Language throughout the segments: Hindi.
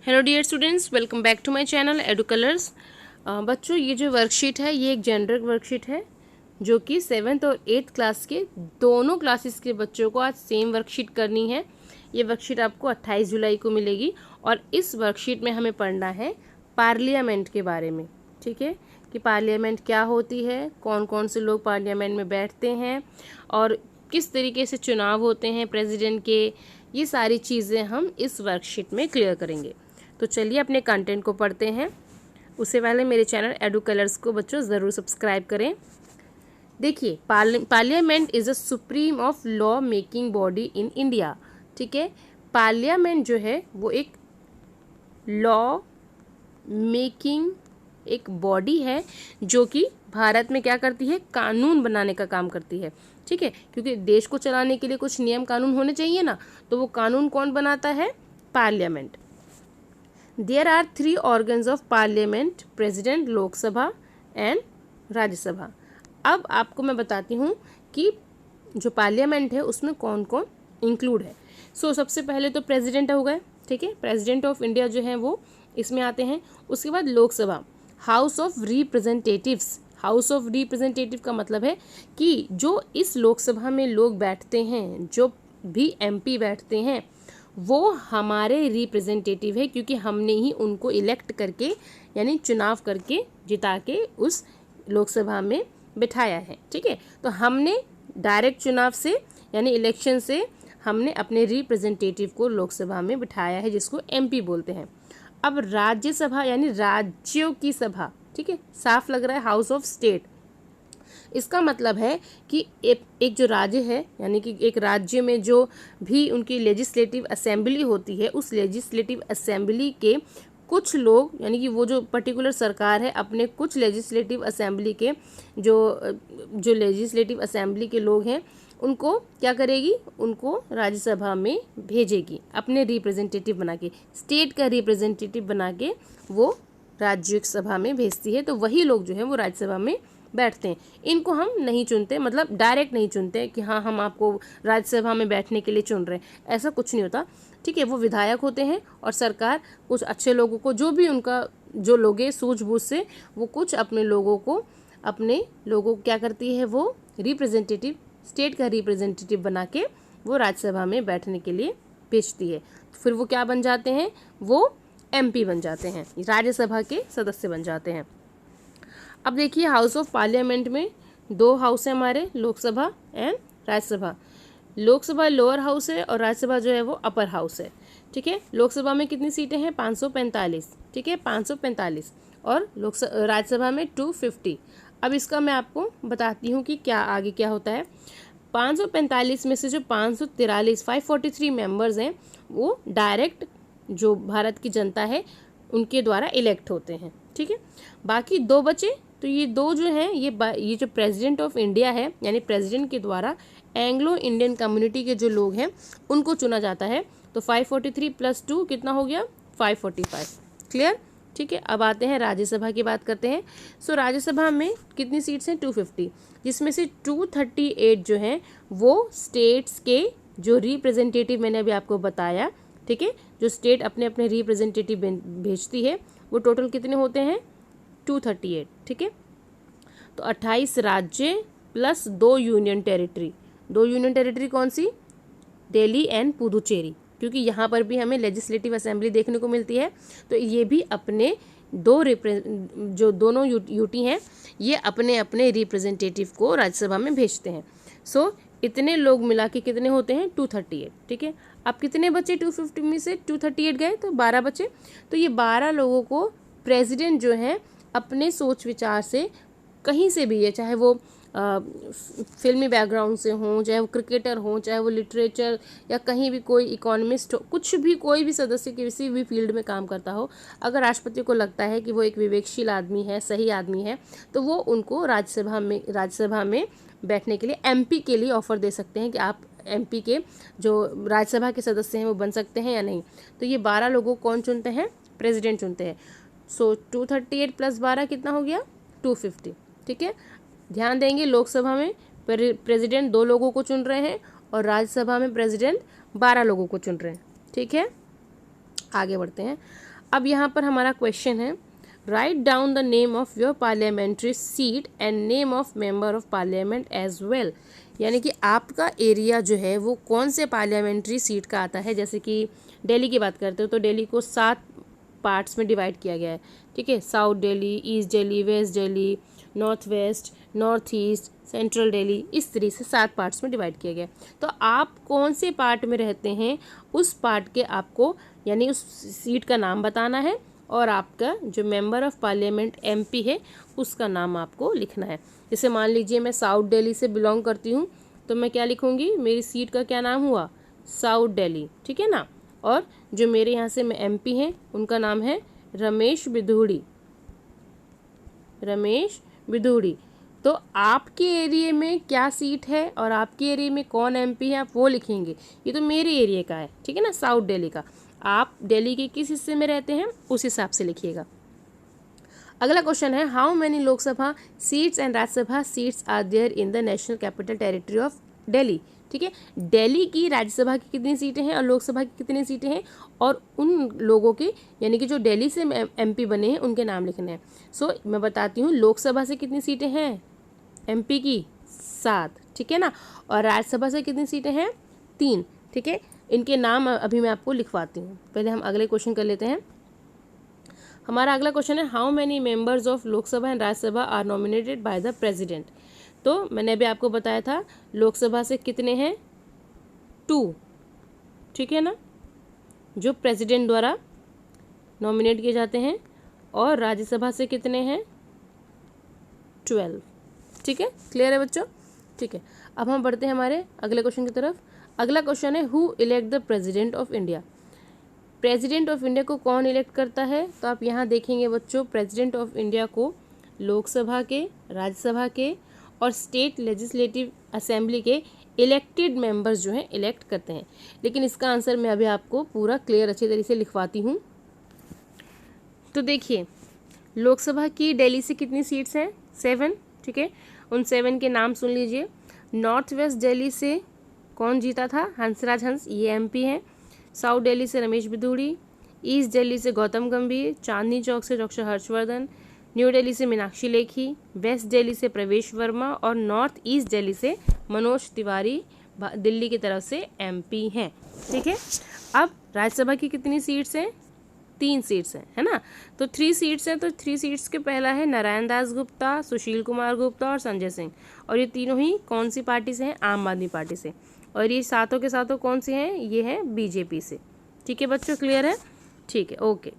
Hello dear students, welcome back to my channel Edu Colors. बच्चों, ये जो वर्कशीट है ये एक जेनरिक वर्कशीट है जो कि 7th और 8th क्लास के दोनों क्लासेस के बच्चों को आज सेम वर्कशीट करनी है। ये वर्कशीट आपको 28 जुलाई को मिलेगी और इस वर्कशीट में हमें पढ़ना है पार्लियामेंट के बारे में। ठीक है, कि पार्लियामेंट क्या होती है, कौन कौन से लोग पार्लियामेंट में बैठते हैं और किस तरीके से चुनाव होते हैं प्रेसिडेंट के, ये सारी चीज़ें हम इस वर्कशीट में क्लियर करेंगे। तो चलिए अपने कंटेंट को पढ़ते हैं। उससे पहले मेरे चैनल एडू कलर्स को बच्चों ज़रूर सब्सक्राइब करें। देखिए, parliament is a supreme of law making body in India. ठीक है, पार्लियामेंट जो है वो एक लॉ मेकिंग एक बॉडी है जो कि भारत में क्या करती है, कानून बनाने का काम करती है। ठीक है, क्योंकि देश को चलाने के लिए कुछ नियम कानून होने चाहिए ना, तो वो कानून कौन बनाता है? Parliament. There are 3 organs of parliament, president, Lok Sabha and Rajya Sabha. अब आपको मैं बताती हूँ कि जो पार्लियामेंट है उसमें कौन कौन इंक्लूड है। सबसे पहले तो प्रेसिडेंट हो गए। ठीक है, प्रेसिडेंट ऑफ इंडिया जो है वो इसमें आते हैं। उसके बाद Lok Sabha, house of representatives. House of representative का मतलब है कि जो इस लोकसभा में लोग बैठते हैं, जो भी एमपी बैठते हैं, वो हमारे रिप्रेजेंटेटिव है, क्योंकि हमने ही उनको इलेक्ट करके यानी चुनाव करके जिता के उस लोकसभा में बिठाया है। ठीक है, तो हमने डायरेक्ट चुनाव से यानी इलेक्शन से हमने अपने रिप्रेजेंटेटिव को लोकसभा में बिठाया है, जिसको एमपी बोलते हैं। अब राज्यसभा यानी राज्यों की सभा। ठीक है, साफ लग रहा है, हाउस ऑफ स्टेट। इसका मतलब है कि एक जो राज्य है यानी कि एक राज्य में जो भी उनकी लेजिस्लेटिव असेंबली होती है, उस लेजिस्लेटिव असेंबली के कुछ लोग यानी कि वो जो पर्टिकुलर सरकार है अपने कुछ लेजिस्लेटिव असेंबली के जो लेजिस्लेटिव असेंबली के लोग हैं उनको क्या करेगी, उनको राज्यसभा में भेजेगी अपने रिप्रेजेंटेटिव बना के। स्टेट का रिप्रेजेंटेटिव बना के वो राज्यसभा में भेजती है, तो वही लोग जो है वो राज्यसभा में बैठते हैं। इनको हम नहीं चुनते, मतलब डायरेक्ट नहीं चुनते कि हाँ हम आपको राज्यसभा में बैठने के लिए चुन रहे हैं, ऐसा कुछ नहीं होता। ठीक है, वो विधायक होते हैं और सरकार कुछ अच्छे लोगों को, जो भी उनका जो लोग हैं सूझबूझ से, वो कुछ अपने लोगों को क्या करती है, वो रिप्रेजेंटेटिव, स्टेट का रिप्रेजेंटेटिव बना के वो राज्यसभा में बैठने के लिए भेजती है। फिर वो क्या बन जाते हैं, वो एमपी बन जाते हैं, राज्यसभा के सदस्य बन जाते हैं। अब देखिए, हाउस ऑफ पार्लियामेंट में 2 हाउस है हमारे, Lok Sabha and Rajya Sabha. Lok Sabha lower house है और राज्यसभा जो है वो अपर हाउस है। ठीक है, लोकसभा में कितनी सीटें हैं? 545। ठीक है, 545 और राज्यसभा में 250। अब इसका मैं आपको बताती हूँ कि क्या आगे क्या होता है। 545 में से जो 543 मेंबर्स हैं वो डायरेक्ट जो भारत की जनता है उनके द्वारा इलेक्ट होते हैं। ठीक है, बाकी 2 बचे, तो ये 2 जो हैं ये जो प्रेसिडेंट ऑफ इंडिया है यानी प्रेसिडेंट के द्वारा एंग्लो इंडियन कम्युनिटी के जो लोग हैं उनको चुना जाता है। तो 543 + 2 कितना हो गया? 545। क्लियर? ठीक है, अब आते हैं राज्यसभा की बात करते हैं। राज्यसभा में कितनी सीट्स हैं? 250, जिसमें से 238 जो हैं वो स्टेट्स के जो रिप्रेजेंटेटिव मैंने अभी आपको बताया। ठीक है, जो स्टेट अपने अपने रिप्रेजेंटेटिव भेजती है वो टोटल कितने होते हैं? 238। ठीक है, तो 28 राज्य plus 2 union territory. 2 union territory कौन सी? दिल्ली एंड पुदुचेरी, क्योंकि यहाँ पर भी हमें लेजिस्लेटिव असेंबली देखने को मिलती है। तो ये भी अपने जो दोनों यूटी हैं ये अपने अपने रिप्रेजेंटेटिव को राज्यसभा में भेजते हैं। इतने लोग मिला के कितने होते हैं? 238। ठीक है, अब कितने बचे? 250 में से 238 गए तो 12 बचे। तो ये 12 लोगों को प्रेसिडेंट जो है अपने सोच विचार से कहीं से भी है, चाहे वो फिल्मी बैकग्राउंड से हों, चाहे वो क्रिकेटर हों, चाहे वो लिटरेचर या कहीं भी कोई इकोनॉमिस्ट हो, कुछ भी कोई भी सदस्य किसी भी फील्ड में काम करता हो, अगर राष्ट्रपति को लगता है कि वो एक विवेकशील आदमी है, सही आदमी है, तो वो उनको राज्यसभा में बैठने के लिए एमपी के लिए ऑफर दे सकते हैं कि आप एमपी के जो राज्यसभा के सदस्य हैं वो बन सकते हैं या नहीं। तो ये 12 लोगों को कौन चुनते हैं? प्रेसिडेंट चुनते हैं। 238 + 12 कितना हो गया? 250। ठीक है, ध्यान देंगे, लोकसभा में प्रेसिडेंट 2 लोगों को चुन रहे हैं और राज्यसभा में प्रेसिडेंट 12 लोगों को चुन रहे हैं। ठीक है, आगे बढ़ते हैं। अब यहाँ पर हमारा क्वेश्चन है, write down the name of your parliamentary seat and name of member of parliament as well. यानी कि आपका एरिया जो है वो कौन से पार्लियामेंट्री सीट का आता है। जैसे कि दिल्ली की बात करते हो तो दिल्ली को 7 पार्ट्स में डिवाइड किया गया है, ठीक है। South Delhi, east Delhi, west Delhi, north west, north east, central Delhi, इस तरह से 7 पार्ट्स में डिवाइड किया गया। तो आप कौन से पार्ट में रहते हैं उस पार्ट के आपको यानी उस सीट का नाम बताना है और आपका जो मेंबर ऑफ पार्लियामेंट एमपी है उसका नाम आपको लिखना है। जैसे मान लीजिए मैं साउथ दिल्ली से बिलोंग करती हूँ तो मैं क्या लिखूँगी, मेरी सीट का क्या नाम हुआ, साउथ दिल्ली, ठीक है ना। और जो मेरे यहाँ से एमपी हैं उनका नाम है रमेश बिधूड़ी, रमेश बिधूड़ी। तो आपके एरिया में क्या सीट है और आपके एरिया में कौन एमपी है आप वो लिखेंगे। ये तो मेरे एरिया का है, ठीक है ना, साउथ दिल्ली का। आप दिल्ली के किस हिस्से में रहते हैं उस हिसाब से लिखिएगा। अगला क्वेश्चन है, how many Lok Sabha seats and Rajya Sabha seats are there in the national capital territory of Delhi. ठीक है, दिल्ली की राज्यसभा की कितनी सीटें हैं और लोकसभा की कितनी सीटें हैं और उन लोगों के यानी कि जो दिल्ली से एमपी बने हैं उनके नाम लिखने हैं। सो मैं बताती हूँ, लोकसभा से कितनी सीटें हैं एमपी की, 7, ठीक है ना। और राज्यसभा से कितनी सीटें हैं, 3, ठीक है। इनके नाम अभी मैं आपको लिखवाती हूँ। पहले हम अगले क्वेश्चन कर लेते हैं। हमारा अगला क्वेश्चन है, how many members of Lok Sabha and Rajya Sabha are nominated by the president. तो मैंने अभी आपको बताया था लोकसभा से कितने हैं, 2, ठीक है ना, जो प्रेसिडेंट द्वारा नॉमिनेट किए जाते हैं। और राज्यसभा से कितने हैं, 12, ठीक है। क्लियर है बच्चों, ठीक है। अब हम बढ़ते हैं हमारे अगले क्वेश्चन की तरफ। अगला क्वेश्चन है, who elect the president of India. President of India को कौन इलेक्ट करता है। तो आप यहाँ देखेंगे बच्चों, प्रेसिडेंट ऑफ इंडिया को लोकसभा के, राज्यसभा के और स्टेट लेजिस्लेटिव असेंबली के इलेक्टेड मेंबर्स जो हैं इलेक्ट करते हैं। लेकिन इसका आंसर मैं अभी आपको पूरा क्लियर अच्छी तरीके से लिखवाती हूँ। तो देखिए, लोकसभा की दिल्ली से कितनी सीट्स हैं, 7, ठीक है। उन 7 के नाम सुन लीजिए। नॉर्थ वेस्ट दिल्ली से कौन जीता था, हंसराज हंस, ये एमपी हैं। साउथ दिल्ली से रमेश बिधूड़ी, ईस्ट दिल्ली से गौतम गंभीर, चांदनी चौक से डॉक्टर हर्षवर्धन, न्यू दिल्ली से मीनाक्षी लेखी, वेस्ट दिल्ली से प्रवेश वर्मा और नॉर्थ ईस्ट दिल्ली से मनोज तिवारी दिल्ली की तरफ से एमपी हैं, ठीक है। अब राज्यसभा की कितनी सीट्स हैं, 3 सीट्स हैं, है ना। तो 3 सीट्स हैं, तो 3 सीट्स के पहला है नारायण दास गुप्ता, सुशील कुमार गुप्ता और संजय सिंह। और ये तीनों ही कौन सी पार्टी से हैं, आम आदमी पार्टी से। और ये सातों के सातों कौन से हैं, ये हैं बीजेपी से, ठीक है बच्चों। क्लियर है, ठीक है, ओके।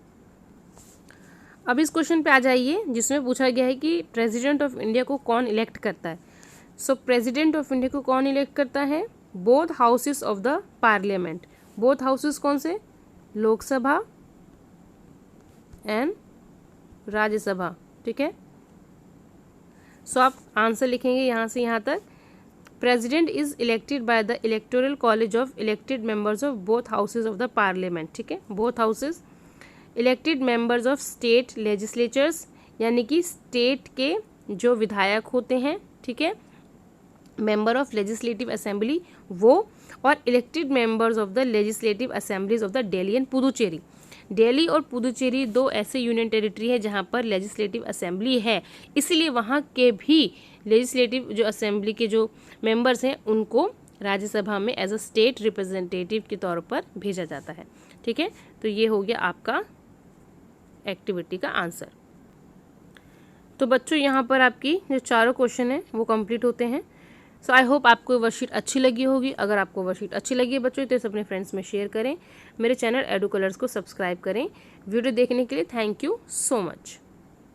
अब इस क्वेश्चन पे आ जाइए जिसमें पूछा गया है कि प्रेसिडेंट ऑफ इंडिया को कौन इलेक्ट करता है। सो प्रेसिडेंट ऑफ इंडिया को कौन इलेक्ट करता है, both houses of the parliament. Both houses कौन से, लोकसभा एंड राज्यसभा, ठीक है। सो आप आंसर लिखेंगे यहाँ से यहाँ तक, president is elected by the electoral college of elected members of both houses of the parliament, ठीक है। Both houses elected members of state legislatures, यानी कि स्टेट के जो विधायक होते हैं, ठीक है, मेंबर ऑफ लेजिस्लेटिव असेंबली वो, और elected members of the legislative assemblies of the Delhi and Puducherry. Delhi और पुदुचेरी 2 ऐसे यूनियन टेरिटरी है जहाँ पर लेजिस्लेटिव असेंबली है, इसलिए वहाँ के भी लेजिस्लेटिव जो असेंबली के जो मेंबर्स हैं उनको राज्यसभा में एज अ स्टेट रिप्रेजेंटेटिव के तौर पर भेजा जाता है, ठीक है। तो ये हो गया आपका एक्टिविटी का आंसर। तो बच्चों यहाँ पर आपकी जो चारों क्वेश्चन हैं वो कंप्लीट होते हैं। सो आई होप आपको वर्कशीट अच्छी लगी होगी। अगर आपको वर्कशीट अच्छी लगी है बच्चों तो इसे अपने फ्रेंड्स में शेयर करें। मेरे चैनल एडू कलर्स को सब्सक्राइब करें। वीडियो देखने के लिए थैंक यू सो मच।